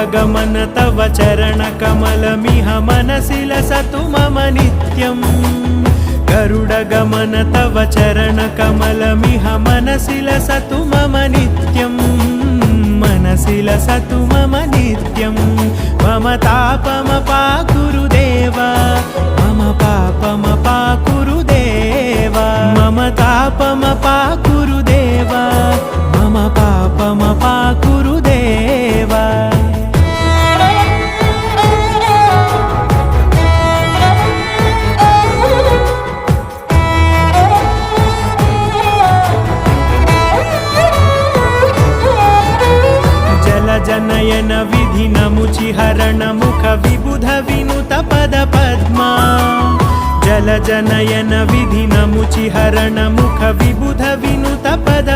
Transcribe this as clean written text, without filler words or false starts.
गरुडगमन तव चरणकमलमिह मनसि लसतु मम नित्यम् गरुडगमन तव चरणकमलमिह मनसि लसतु मम नित्यम् मनसि लसतु मम नित्यम् मम तापमपा गुरुदेव मम पापमपा गुरुदेव मम तापमपा गुरुदेव मम पापमपा गुरुदेव जनयन विधि नमुचिहरण मुख विबुध विनुत पद पद्मा जल जनयन विधि नमुचिहरण मुख विबुध विनुत पद